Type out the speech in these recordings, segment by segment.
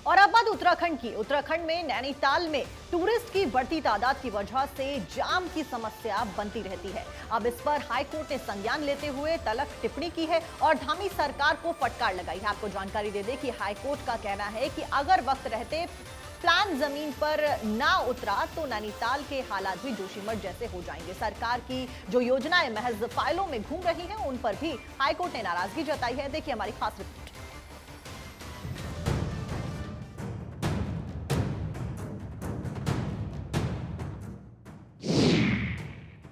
और अब बात उत्तराखंड की। उत्तराखंड में नैनीताल में टूरिस्ट की बढ़ती तादाद की वजह से जाम की समस्या बनती रहती है। अब इस पर हाईकोर्ट ने संज्ञान लेते हुए तलक टिप्पणी की है और धामी सरकार को फटकार लगाई है। आपको जानकारी दे दें कि हाईकोर्ट का कहना है कि अगर वक्त रहते प्लान जमीन पर ना उतरा तो नैनीताल के हालात भी जोशीमठ जैसे हो जाएंगे। सरकार की जो योजनाएं महज फाइलों में घूम रही हैं, उन पर भी हाईकोर्ट ने नाराजगी जताई है। देखिए हमारी खास रिपोर्ट।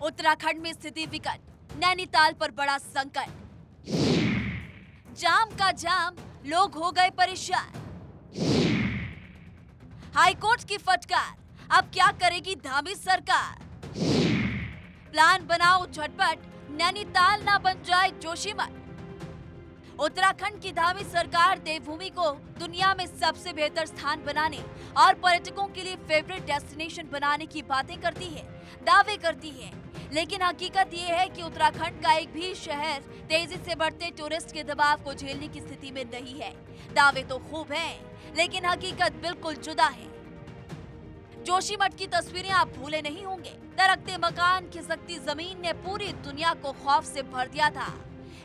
उत्तराखंड में स्थिति विकट, नैनीताल पर बड़ा संकट। जाम का जाम, लोग हो गए परेशान। हाईकोर्ट की फटकार, अब क्या करेगी धामी सरकार? प्लान बनाओ झटपट, नैनीताल ना बन जाए जोशीमठ। उत्तराखंड की धामी सरकार देवभूमि को दुनिया में सबसे बेहतर स्थान बनाने और पर्यटकों के लिए फेवरेट डेस्टिनेशन बनाने की बातें करती है, दावे करती है, लेकिन हकीकत ये है कि उत्तराखंड का एक भी शहर तेजी से बढ़ते टूरिस्ट के दबाव को झेलने की स्थिति में नहीं है। दावे तो खूब हैं, लेकिन हकीकत बिल्कुल जुदा है। जोशीमठ की तस्वीरें आप भूले नहीं होंगे। दरकते मकान, खिसकती जमीन ने पूरी दुनिया को खौफ से भर दिया था।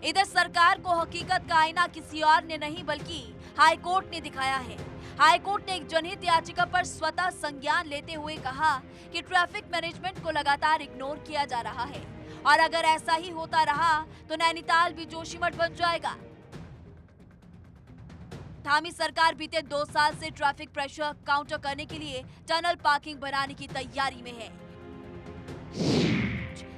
इधर सरकार को हकीकत का आईना किसी और ने नहीं बल्कि हाईकोर्ट ने दिखाया है। हाईकोर्ट ने एक जनहित याचिका पर स्वतः संज्ञान लेते हुए कहा कि ट्रैफिक मैनेजमेंट को लगातार इग्नोर किया जा रहा है और अगर ऐसा ही होता रहा तो नैनीताल भी जोशीमठ बन जाएगा। धामी सरकार बीते 2 साल से ट्रैफिक प्रेशर काउंटर करने के लिए टनल पार्किंग बनाने की तैयारी में है।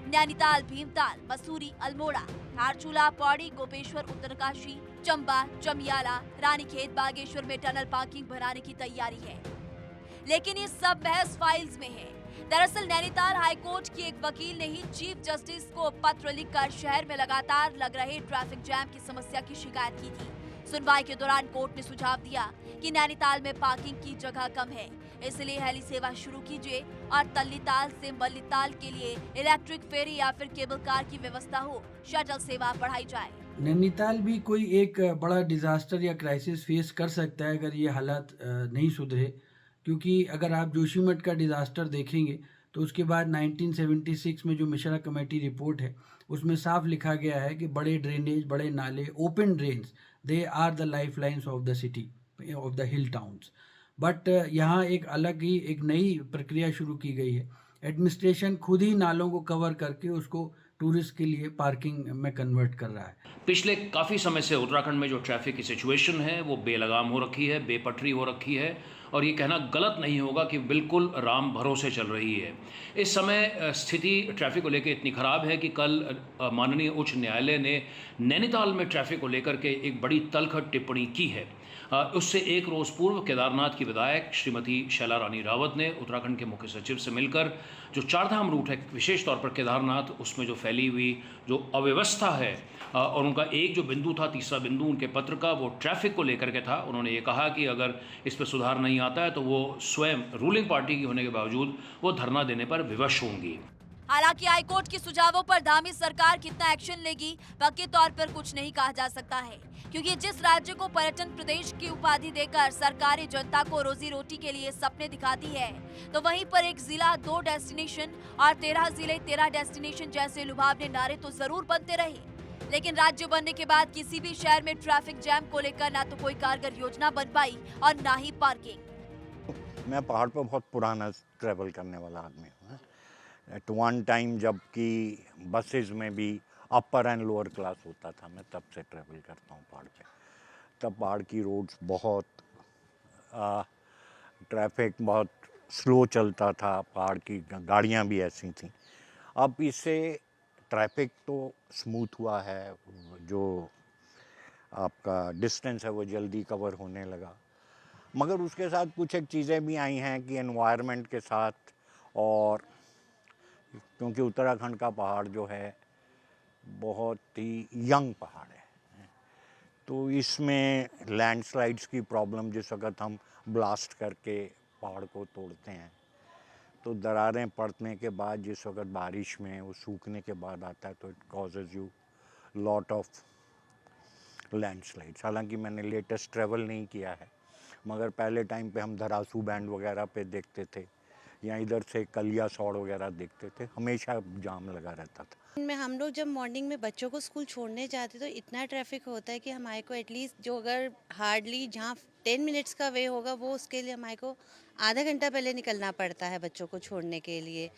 नैनीताल, भीमताल, मसूरी, अल्मोड़ा, धारचूला, पौड़ी, गोपेश्वर, उत्तरकाशी, चंबा, चमियाला, रानीखेत, बागेश्वर में टनल पार्किंग बनाने की तैयारी है, लेकिन ये सब महज फाइल्स में है। दरअसल नैनीताल हाईकोर्ट की एक वकील ने ही चीफ जस्टिस को पत्र लिखकर शहर में लगातार लग रहे ट्रैफिक जैम की समस्या की शिकायत की थी। सुनवाई के दौरान कोर्ट ने सुझाव दिया कि नैनीताल में पार्किंग की जगह कम है, इसलिए हेली सेवा शुरू कीजिए और तल्लीताल से मल्लीताल के लिए इलेक्ट्रिक फेरी या फिर केबल कार की व्यवस्था हो, शटल सेवा बढ़ाई जाए। नैनीताल भी कोई एक बड़ा डिज़ास्टर या क्राइसिस फेस कर सकता है अगर ये हालात नहीं सुधरे, क्योंकि अगर आप जोशीमठ का डिज़ास्टर देखेंगे तो उसके बाद 1976 में जो मिश्रा कमेटी रिपोर्ट है उसमें साफ लिखा गया है कि बड़े ड्रेनेज, बड़े नाले, open drains, they are the life lines of the city, of the hill towns. But यहाँ एक अलग ही एक नई प्रक्रिया शुरू की गई है। एडमिनिस्ट्रेशन खुद ही नालों को कवर करके उसको टूरिस्ट के लिए पार्किंग में कन्वर्ट कर रहा है। पिछले काफ़ी समय से उत्तराखंड में जो ट्रैफिक की सिचुएशन है वो बेलगाम हो रखी है, बेपटरी हो रखी है और ये कहना गलत नहीं होगा कि बिल्कुल राम भरोसे चल रही है। इस समय स्थिति ट्रैफिक को लेकर इतनी ख़राब है कि कल माननीय उच्च न्यायालय ने नैनीताल में ट्रैफिक को लेकर के एक बड़ी तलखट टिप्पणी की है। उससे एक रोज़ पूर्व केदारनाथ की विधायक श्रीमती शैला रानी रावत ने उत्तराखंड के मुख्य सचिव से मिलकर जो चारधाम रूट है, विशेष तौर पर केदारनाथ, उसमें जो फैली हुई जो अव्यवस्था है और उनका एक जो बिंदु था, तीसरा बिंदु उनके पत्र का, वो ट्रैफिक को लेकर के था। उन्होंने ये कहा कि अगर इस पर सुधार नहीं आता है तो वो स्वयं रूलिंग पार्टी की होने के बावजूद वो धरना देने पर विवश होंगी। हालांकि हाईकोर्ट के सुझावों पर धामी सरकार कितना एक्शन लेगी पक्के तौर पर कुछ नहीं कहा जा सकता है, क्योंकि जिस राज्य को पर्यटन प्रदेश की उपाधि देकर सरकारी जनता को रोजी रोटी के लिए सपने दिखाती है, तो वहीं पर एक जिला 2 डेस्टिनेशन और 13 जिले 13 डेस्टिनेशन जैसे लुभावने नारे तो जरूर बनते रहे, लेकिन राज्य बनने के बाद किसी भी शहर में ट्रैफिक जैम को लेकर ना तो कोई कारगर योजना बन पाई और ना ही पार्किंग। मैं पहाड़ पर बहुत पुराना ट्रैवल करने वाला आदमी हूँ। एट वन टाइम जबकि बसेस में भी अपर एंड लोअर क्लास होता था, मैं तब से ट्रैवल करता हूँ पहाड़ पे। तब पहाड़ की रोड्स बहुत ट्रैफिक बहुत स्लो चलता था, पहाड़ की गाड़ियाँ भी ऐसी थी। अब इससे ट्रैफिक तो स्मूथ हुआ है, जो आपका डिस्टेंस है वो जल्दी कवर होने लगा, मगर उसके साथ कुछ एक चीज़ें भी आई हैं कि एनवायरनमेंट के साथ, और क्योंकि उत्तराखंड का पहाड़ जो है बहुत ही यंग पहाड़ है, तो इसमें लैंडस्लाइड्स की प्रॉब्लम, जिस वक्त हम ब्लास्ट करके पहाड़ को तोड़ते हैं तो दरारें पड़ने के बाद जिस वक्त बारिश में वो सूखने के बाद आता है तो it causes you lot of landslides. हालांकि मैंने लेटेस्ट ट्रैवल नहीं किया है, मगर पहले टाइम पे हम धरासू बैंड वगैरह पे देखते थे या इधर से कलिया सौड़ वगैरह देखते थे, हमेशा जाम लगा रहता था। में हम लोग जब मॉर्निंग में बच्चों को स्कूल छोड़ने जाते तो इतना ट्रैफिक होता है कि हमारे को एटलीस्ट जो अगर हार्डली जहाँ 10 मिनट्स का वे होगा वो उसके लिए हमारे को आधा घंटा पहले निकलना पड़ता है बच्चों को छोड़ने के लिए।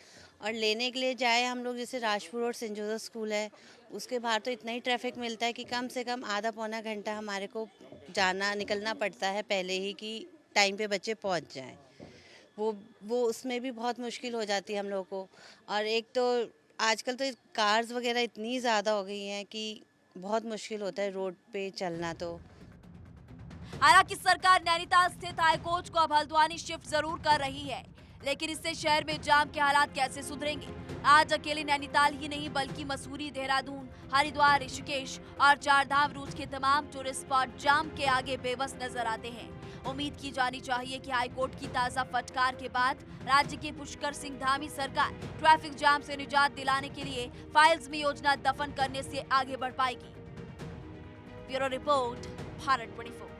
और लेने के लिए जाए हम लोग, जैसे राजपुर और सेंट जोसेफ स्कूल है उसके बाहर तो इतना ही ट्रैफिक मिलता है कि कम से कम आधा पौना घंटा हमारे को निकलना पड़ता है पहले ही कि टाइम पे बच्चे पहुँच जाएँ। वो उसमें भी बहुत मुश्किल हो जाती है हम लोगों को। और एक तो आजकल तो कार्स वगैरह इतनी ज़्यादा हो गई हैं कि बहुत मुश्किल होता है रोड पे चलना। तो हालांकि सरकार नैनीताल स्थित हाईकोर्ट को अब हल्द्वानी शिफ्ट जरूर कर रही है, लेकिन इससे शहर में जाम के हालात कैसे सुधरेंगे? आज अकेले नैनीताल ही नहीं बल्कि मसूरी, देहरादून, हरिद्वार, ऋषिकेश और चारधाम रूट के तमाम टूरिस्ट स्पॉट जाम के आगे बेबस नजर आते हैं। उम्मीद की जानी चाहिए कि हाईकोर्ट की ताजा फटकार के बाद राज्य के पुष्कर सिंह धामी सरकार ट्रैफिक जाम से निजात दिलाने के लिए फाइल्स में योजना दफन करने से आगे बढ़ पाएगी। Bureau report, Bharat 24।